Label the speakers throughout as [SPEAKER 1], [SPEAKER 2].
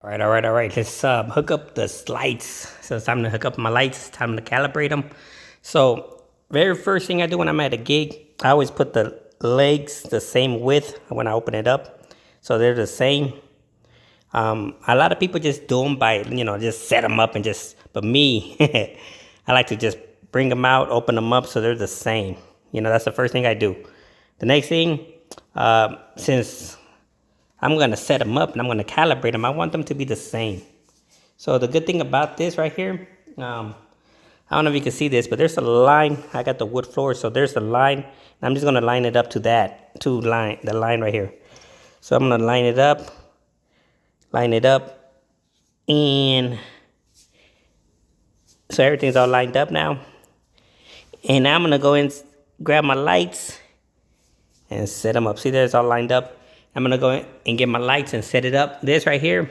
[SPEAKER 1] All right. Let's hook up the lights. So it's time to hook up my lights. Time to calibrate them. So very first thing I do when I'm at a gig, I always put the legs the same width when I open it up, so they're the same. A lot of people just do them by just set them up and just. But me, I like to just bring them out, open them up so they're the same. That's the first thing I do. The next thing, since I'm going to set them up and I'm going to calibrate them, I want them to be the same. So the good thing about this right here, I don't know if you can see this, but there's a line. I got the wood floor, so there's a line. I'm just going to line it up to the line right here. So I'm going to line it up, and so everything's all lined up now. And now I'm going to go and grab my lights and set them up. See, there's all lined up. I'm going to go in and get my lights and set it up. This right here,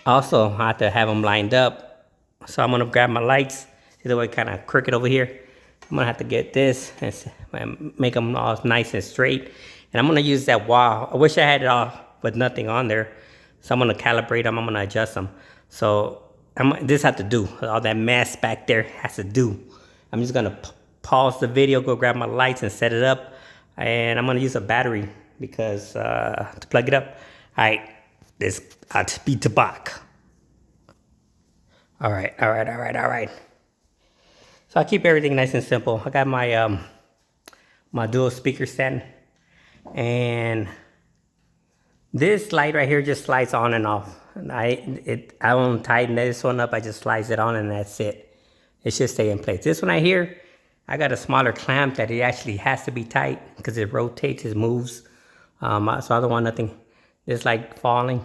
[SPEAKER 1] also I have to have them lined up. So I'm going to grab my lights. See the way kind of crooked over here? I'm going to have to get this and make them all nice and straight. And I'm going to use that wall. I wish I had it all with nothing on there. So I'm going to calibrate them. I'm going to adjust them. So this has to do. All that mess back there has to do. I'm just going to pause the video, go grab my lights and set it up. And I'm going to use a battery because to plug it up. All right, this be to back. All right. So I keep everything nice and simple. I got my my dual speaker stand, and this light right here just slides on and off. I don't tighten this one up. I just slides it on and that's it. It should stay in place. This one right here, I got a smaller clamp that it actually has to be tight because it rotates, it moves. So I don't want nothing just like falling.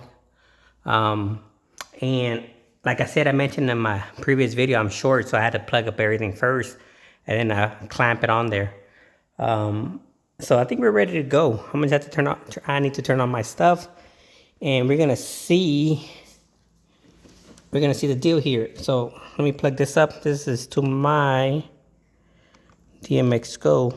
[SPEAKER 1] And like I said, I mentioned in my previous video, I'm short, so I had to plug up everything first and then clamp it on there. So I think we're ready to go. I'm gonna have to turn on. I need to turn on my stuff, and we're gonna see the deal here. So let me plug this up. This is to my DMX Go,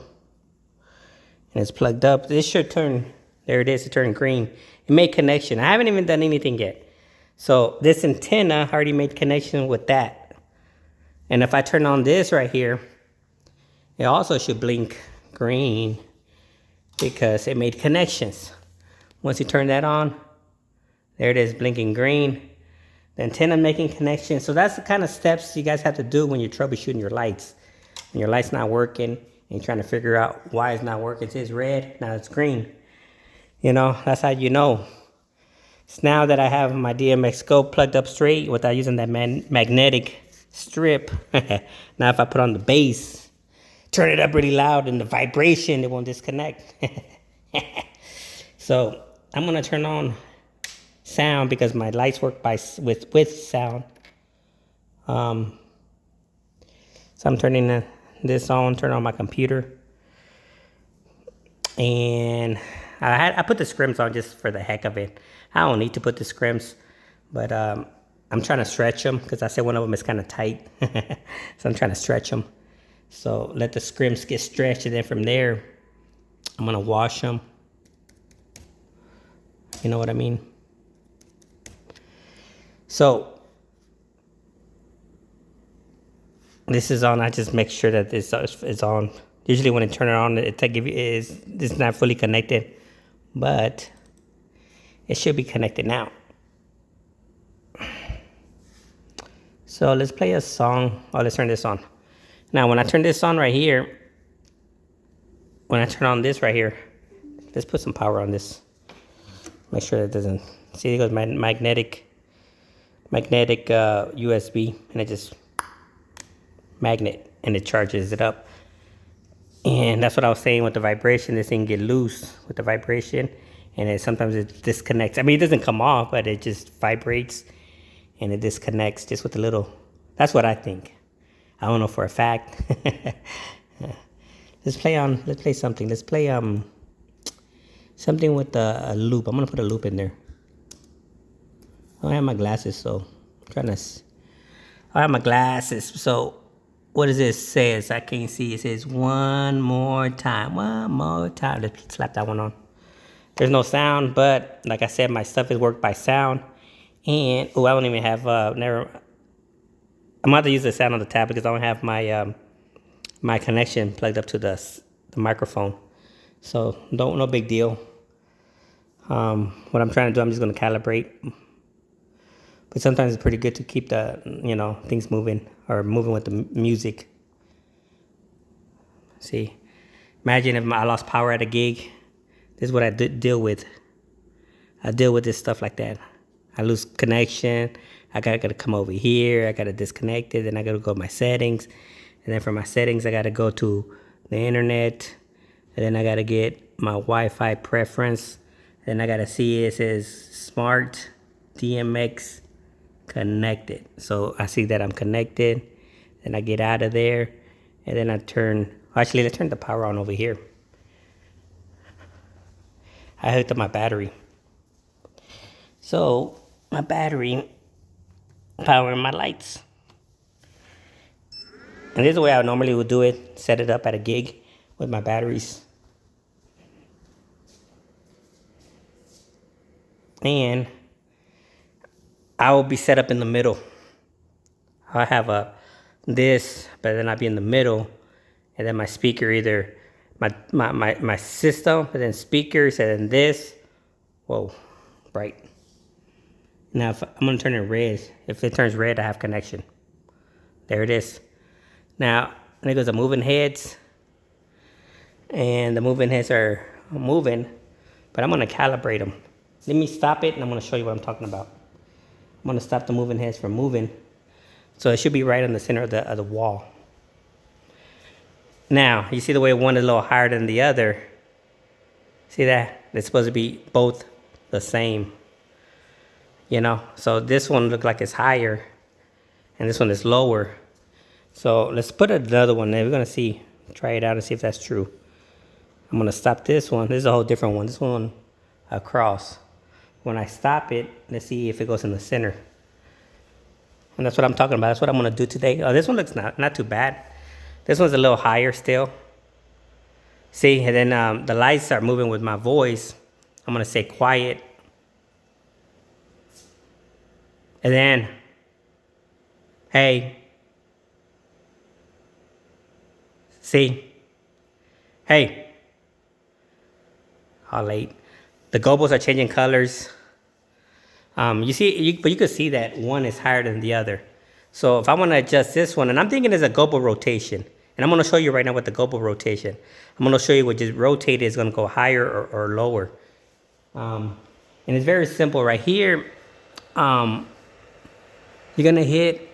[SPEAKER 1] and it's plugged up. This should turn. There it is. It turned green. It made connection. I haven't even done anything yet. So this antenna already made connection with that. And if I turn on this right here, it also should blink green because it made connections. Once you turn that on, there it is, blinking green. The antenna making connections. So that's the kind of steps you guys have to do when you're troubleshooting your lights. When your light's not working and you're trying to figure out why it's not working. It says red, now it's green. That's how you know. So now that I have my DMX Go plugged up straight without using that magnetic strip, now if I put on the bass, turn it up really loud, and the vibration, it won't disconnect. So I'm gonna turn on sound because my lights work with sound. So I'm turning this on, turn on my computer, and I put the scrims on just for the heck of it. I don't need to put the scrims, but I'm trying to stretch them because I said one of them is kind of tight. So I'm trying to stretch them. So let the scrims get stretched, and then from there, I'm gonna wash them. You know what I mean? So this is on. I just make sure that this is on. Usually when I turn it on, it's not fully connected, but it should be connected now. So let's play a song. Oh, let's turn this on. Now, when I turn this on right here, when I turn on this right here, let's put some power on this. Make sure it doesn't, see, it goes magnetic USB, and it just magnet, and it charges it up. And that's what I was saying with the vibration. This thing get loose with the vibration, and sometimes it disconnects. I mean, it doesn't come off, but it just vibrates, and it disconnects just with a little. That's what I think. I don't know for a fact. Let's play something. Let's play something with a loop. I'm gonna put a loop in there. I don't have my glasses, so I'm trying to. I have my glasses, so what does this says? I can't see. It says one more time. One more time. Let's slap that one on. There's no sound, but like I said, my stuff is worked by sound. And, oh, I don't even have, I'm gonna have to use the sound on the tab because I don't have my, my connection plugged up to the microphone. So no big deal. What I'm trying to do, I'm just gonna calibrate. But sometimes it's pretty good to keep the, things moving or moving with the music. See, imagine if I lost power at a gig. This is what I deal with. I deal with this stuff like that. I lose connection. I gotta come over here. I gotta disconnect it. Then I gotta go to my settings. And then from my settings, I gotta go to the internet. And then I gotta get my Wi-Fi preference. Then I gotta see it says smart DMX connected. So I see that I'm connected. Then I get out of there. And then I actually, let's turn the power on over here. I hooked up my battery. So my battery powering my lights. And this is the way I normally would do it. Set it up at a gig with my batteries. And I will be set up in the middle. I'll have this, but then I'll be in the middle. And then my speaker, either my system, and then speakers, and then this. Whoa, bright. Now if I'm gonna turn it red. If it turns red, I have connection. There it is. Now there goes the moving heads. And the moving heads are moving, but I'm gonna calibrate them. Let me stop it and I'm gonna show you what I'm talking about. I'm gonna stop the moving heads from moving. So it should be right in the center of the wall. Now, you see the way one is a little higher than the other? See that? It's supposed to be both the same. So this one looks like it's higher and this one is lower. So let's put another one there. We're gonna try it out and see if that's true. I'm gonna stop this one. This is a whole different one. This one across. When I stop it, let's see if it goes in the center. And that's what I'm talking about. That's what I'm gonna do today. Oh, this one looks not too bad. This one's a little higher still. See, and then the lights start moving with my voice. I'm gonna say quiet. And then, hey. See? Hey. How late. The gobos are changing colors. You see, but you can see that one is higher than the other. So if I want to adjust this one, and I'm thinking it's a gobo rotation. And I'm going to show you right now with the gobo rotation. I'm going to show you what just rotate is going to go higher or lower. And it's very simple right here. You're going to hit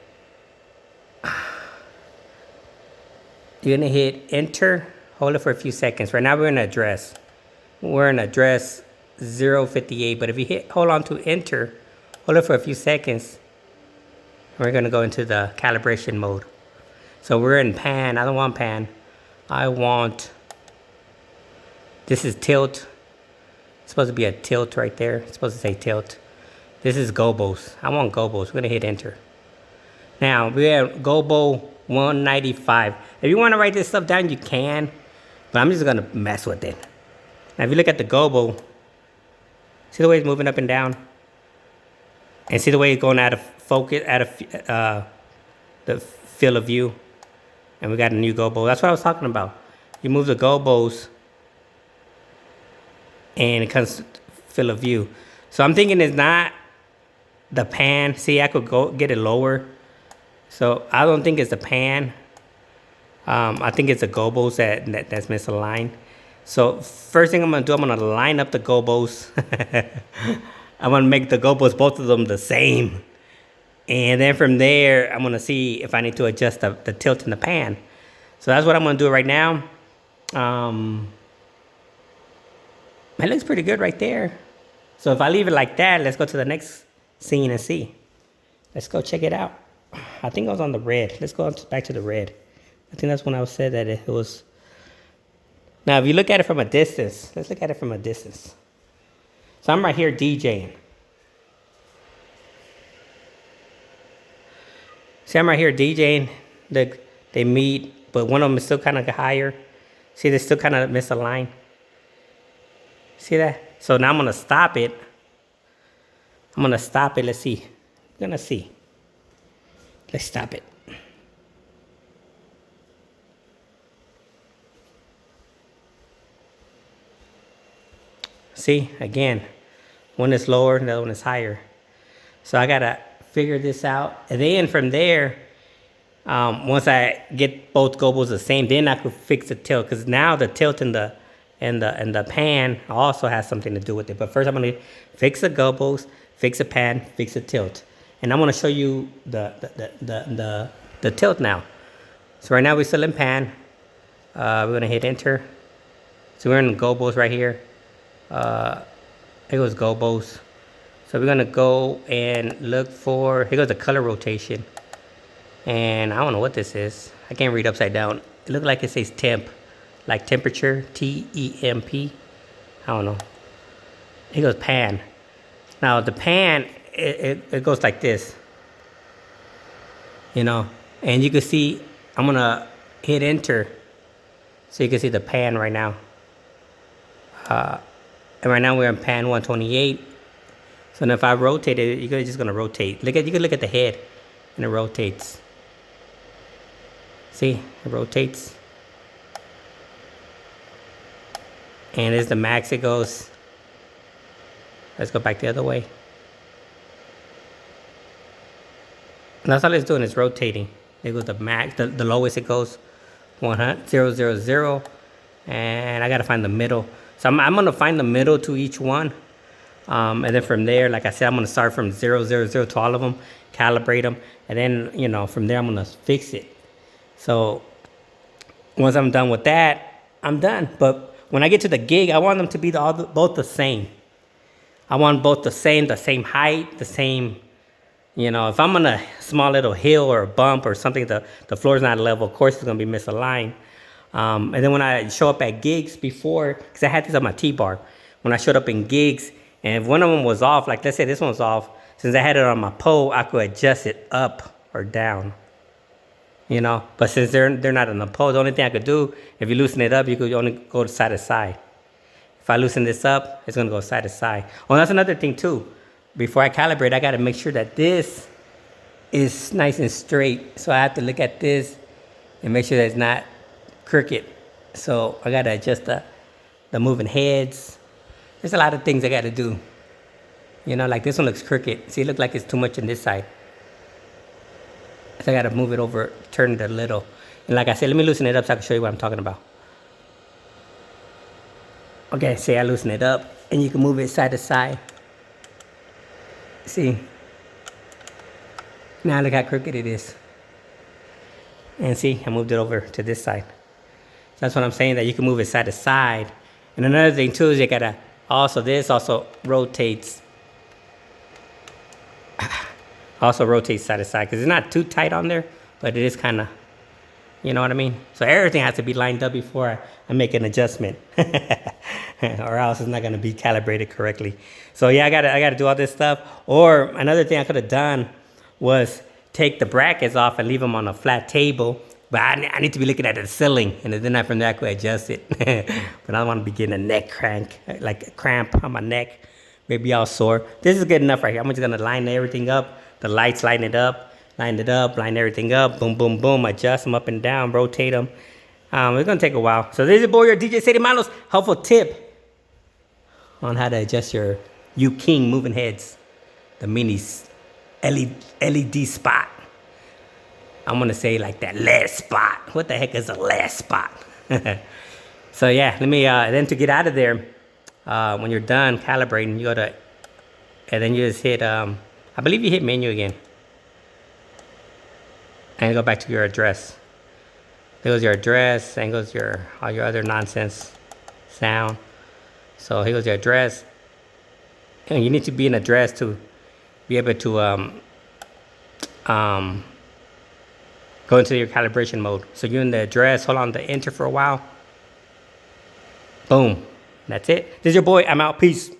[SPEAKER 1] enter. Hold it for a few seconds. Right now we're in address. We're in address 058. But if you hold on to enter, hold it for a few seconds. We're going to go into the calibration mode. So we're in pan. I don't want pan. I want, this is tilt. It's supposed to be a tilt right there. It's supposed to say tilt. This is gobos. I want gobos. We're going to hit enter. Now, we have gobo 195. If you want to write this stuff down, you can. But I'm just going to mess with it. Now, if you look at the gobo, see the way it's moving up and down? And see the way it's going out of focus, out of the field of view? And we got a new gobo. That's what I was talking about. You move the gobos, and it comes to field of view. So I'm thinking it's not the pan. See, I could go get it lower. So I don't think it's the pan. I think it's the gobos that's misaligned. So first thing I'm going to do, I'm going to line up the gobos. I'm going to make the gobos, both of them, the same. And then from there, I'm going to see if I need to adjust the tilt in the pan. So that's what I'm going to do right now. It looks pretty good right there. So if I leave it like that, let's go to the next scene and see. Let's go check it out. I think I was on the red. Let's go back to the red. I think that's when I said that it was. Now, if you look at it from a distance, let's look at it from a distance. So I'm right here DJing. See, I'm right here DJing. They meet, but one of them is still kind of higher. See, they're still kind of misaligned. See that? So now I'm gonna stop it. Let's see. We're gonna see. Let's stop it. See, again, one is lower and the other one is higher. So I gotta figure this out. And then from there, once I get both gobos the same, then I could fix the tilt. Because now the tilt in the pan also has something to do with it. But first I'm gonna fix the gobos, fix the pan, fix the tilt. And I'm gonna show you the tilt now. So right now we're still in pan. We're gonna hit enter. So we're in gobos right here. Here goes gobos. So we're gonna go and look for, here goes the color rotation. And I don't know what this is. I can't read upside down. It looks like it says temp, like temperature, T-E-M-P. I don't know. Here goes pan. Now the pan, it goes like this, you know, and you can see, I'm gonna hit enter so you can see the pan right now. And right now we're in pan 128. So if I rotate it, you're just gonna rotate. You can look at the head and it rotates. See, it rotates. And as the max it goes. Let's go back the other way. And that's all it's doing, is rotating. It goes the max, the lowest it goes, 100, 000. And I gotta find the middle. So I'm gonna find the middle to each one. And then from there, like I said, I'm gonna start from 000 to all of them, calibrate them. And then, you know, from there, I'm gonna fix it. So once I'm done with that, I'm done. But when I get to the gig, I want them to be both the same. I want both the same height, the same, you know, if I'm on a small little hill or a bump or something, the floor's not level, of course it's gonna be misaligned. And then when I show up at gigs before, because I had this on my T-bar, when I showed up in gigs, and if one of them was off, like let's say this one's off, since I had it on my pole, I could adjust it up or down, you know? But since they're not on the pole, the only thing I could do, if you loosen it up, you could only go side to side. If I loosen this up, it's gonna go side to side. Oh, that's another thing too. Before I calibrate, I gotta make sure that this is nice and straight. So I have to look at this and make sure that it's not crooked. So I gotta adjust the moving heads. There's a lot of things I gotta do. You know, like this one looks crooked. See, it looks like it's too much on this side. So I gotta move it over, turn it a little. And like I said, let me loosen it up so I can show you what I'm talking about. Okay, say I loosen it up and you can move it side to side. See? Now look how crooked it is. And see, I moved it over to this side. So that's what I'm saying, that you can move it side to side. And another thing too is you gotta this also rotates. Also rotates side to side because it's not too tight on there, but it is kind of, you know what I mean? So everything has to be lined up before I make an adjustment. Or else it's not gonna be calibrated correctly. So yeah, I gotta do all this stuff. Or another thing I could have done was take the brackets off and leave them on a flat table. But I need to be looking at the ceiling, and then from there I could adjust it. But I don't want to be getting a neck crank, like a cramp on my neck, maybe all sore. This is good enough right here. I'm just gonna line everything up. The lights, line it up, line everything up, boom, boom, boom, adjust them up and down, rotate them. It's gonna take a while. So this is your boy, your DJ Sadie Manos, helpful tip on how to adjust your Uking moving heads, the mini LED spot. I'm gonna say like that Ledspot. What the heck is a Ledspot? So yeah, let me, then to get out of there, when you're done calibrating, you gotta, and then you just hit, I believe you hit menu again. And go back to your address. There goes your address, and goes all your other nonsense sound. So here goes your address. And you need to be an address to be able to go into your calibration mode. So you're in the address, hold on to enter for a while. Boom. That's it. This is your boy. I'm out. Peace.